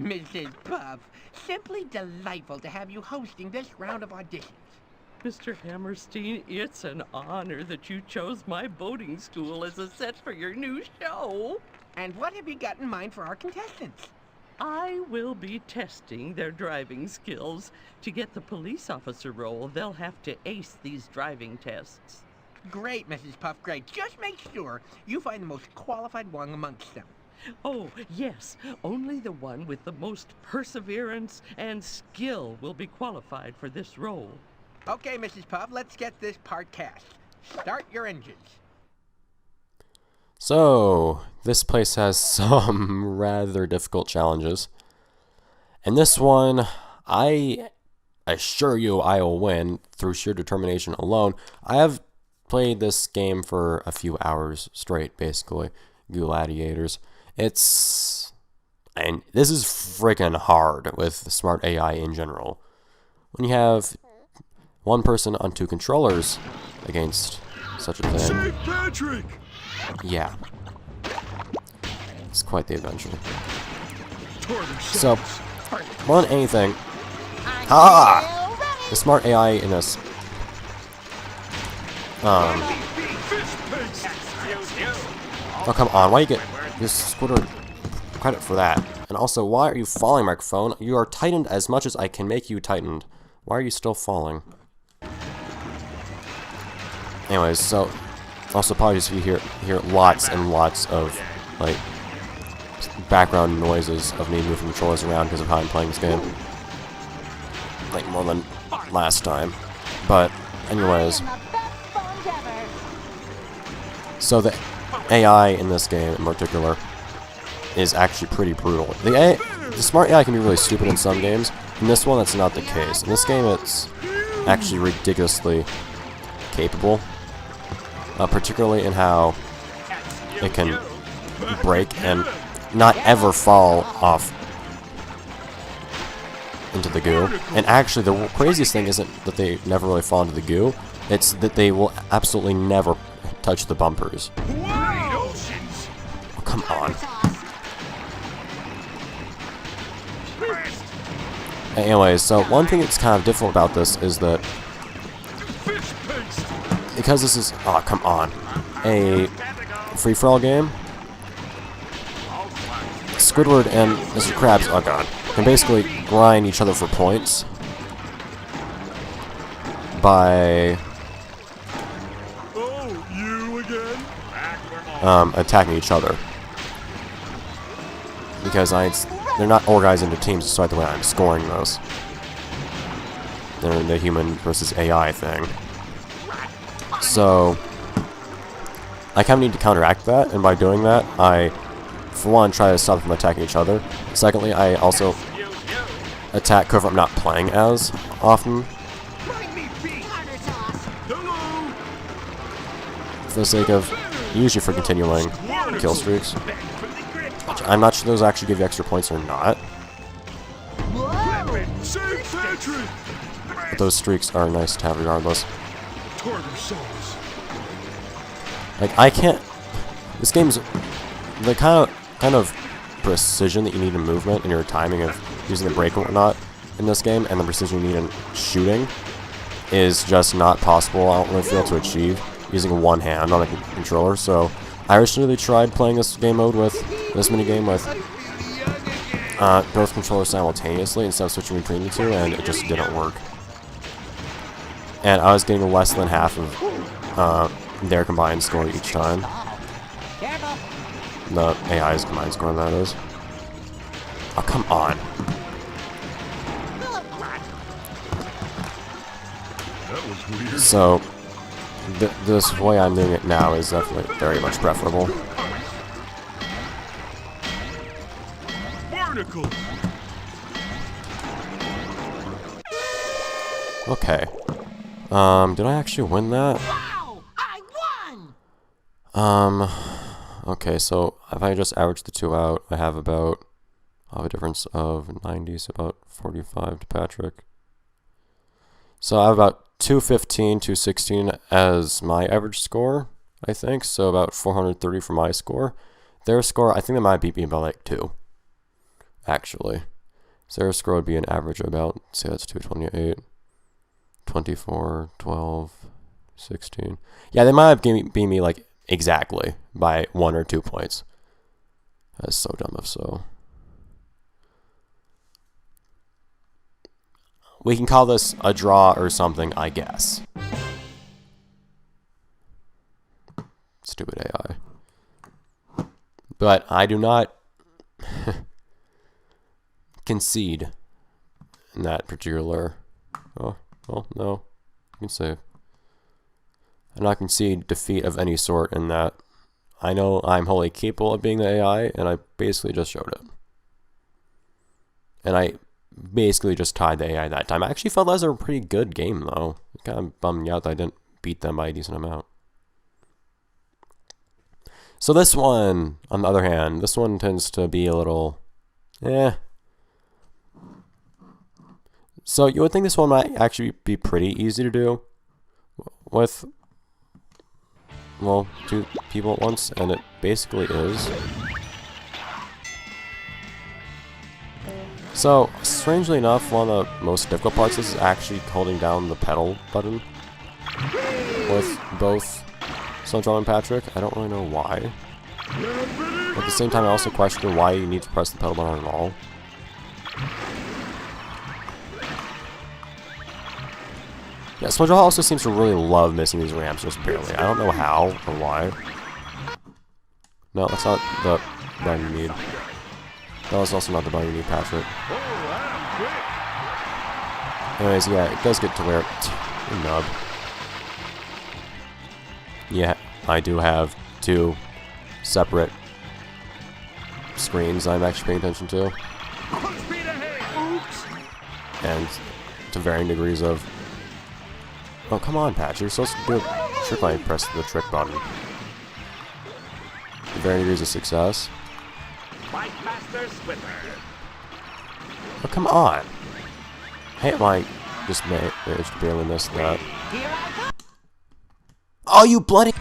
Mrs. Puff, simply delightful to have you hosting this round of auditions. Mr. Hammerstein, it's an honor that you chose my boating school as a set for your new show. And what have you got in mind for our contestants? I will be testing their driving skills. To get the police officer role, they'll have to ace these driving tests. Great, Mrs. Puff, great. Just make sure you find the most qualified one amongst them. Oh, yes, only the one with the most perseverance and skill will be qualified for this role. Okay, Mrs. Puff, let's get this part cast. Start your engines. So, this place has some rather difficult challenges. And this one, I assure you I will win through sheer determination alone. I have played this game for a few hours straight, basically. Gladiators. And this is freaking hard with the smart AI in general. When you have one person on two controllers against such a thing. St. Patrick! Yeah. It's quite the adventure. So, more than anything, the smart AI in this oh come on, why you get this Squidward credit for that? And also, why are you falling, microphone? You are tightened as much as I can make you tightened. Why are you still falling? Anyways, so also apologies if you hear lots and lots of like background noises of me moving controllers around because of how I'm playing this game. Like more than last time. But anyways. So the AI in this game in particular is actually pretty brutal. The smart AI can be really stupid in some games. In this one, that's not the case. In this game, it's actually ridiculously capable. Particularly in how it can break and not ever fall off into the goo. And actually, the craziest thing isn't that they never really fall into the goo. It's that they will absolutely never touch the bumpers. Oh, come on. Anyways, so one thing that's kind of difficult about this is that because this is, oh come on, a free-for-all game, Squidward and Mr. Krabs, oh god, can basically grind each other for points by attacking each other. Because they're not organized into teams, despite the way I'm scoring those. They're the human versus AI thing. So, I kind of need to counteract that, and by doing that, I, for one, try to stop them from attacking each other. Secondly, I also attack whoever I'm not playing as often. For the sake of, usually for continuing kill streaks. I'm not sure those actually give you extra points or not. But those streaks are nice to have regardless. Like, I can't... This game's... The kind of precision that you need in movement and your timing of using the brake and whatnot in this game, and the precision you need in shooting, is just not possible, I don't really feel, to achieve using one hand on a controller. So, I originally tried playing this game mode with... this minigame with both controllers simultaneously instead of switching between the two, and it just didn't work. And I was getting less than half of their combined score each time. The AI's combined score, that is. Oh, come on. So, this way I'm doing it now is definitely very much preferable. Okay. Did I actually win that? Wow! I won! Okay, so if I just average the two out, I have about, I have a difference of 90, so about 45 to Patrick. So I have about 215, 216 as my average score, I think, so about 430 for my score. Their score, I think they might beat me by like 2. actually. Zero score would be an average of about, say that's 228, 24, 12, 16. Yeah, they might have beat me like exactly by 1 or 2 points. That's so dumb if so. We can call this a draw or something, I guess. Stupid AI. But I do not concede in that particular... Oh, well, no. You can save. I do not concede defeat of any sort in that. I know I'm wholly capable of being the AI, and I basically just showed it. And I basically just tied the AI that time. I actually felt that was a pretty good game, though. It kind of bummed me out that I didn't beat them by a decent amount. So this one, on the other hand, this one tends to be a little, So you would think this one might actually be pretty easy to do with, well, 2 people at once, and it basically is. So, strangely enough, one of the most difficult parts is actually holding down the pedal button with both Spongebob and Patrick. I don't really know why. At the same time, I also question why you need to press the pedal button at all. Yeah, Spongebob also seems to really love missing these ramps just barely. I don't know how or why. No, that's not the button you need. That was also not the button you need, Patrick. Anyways, yeah, it does get to where... Nub. Yeah, I do have 2 separate screens I'm actually paying attention to. And to varying degrees of... Oh, come on, Patch. You're supposed to do a trick when I press the trick button. To varying degrees of success. Oh, come on. Hey, like, just managed to barely miss that. Oh, you bloody...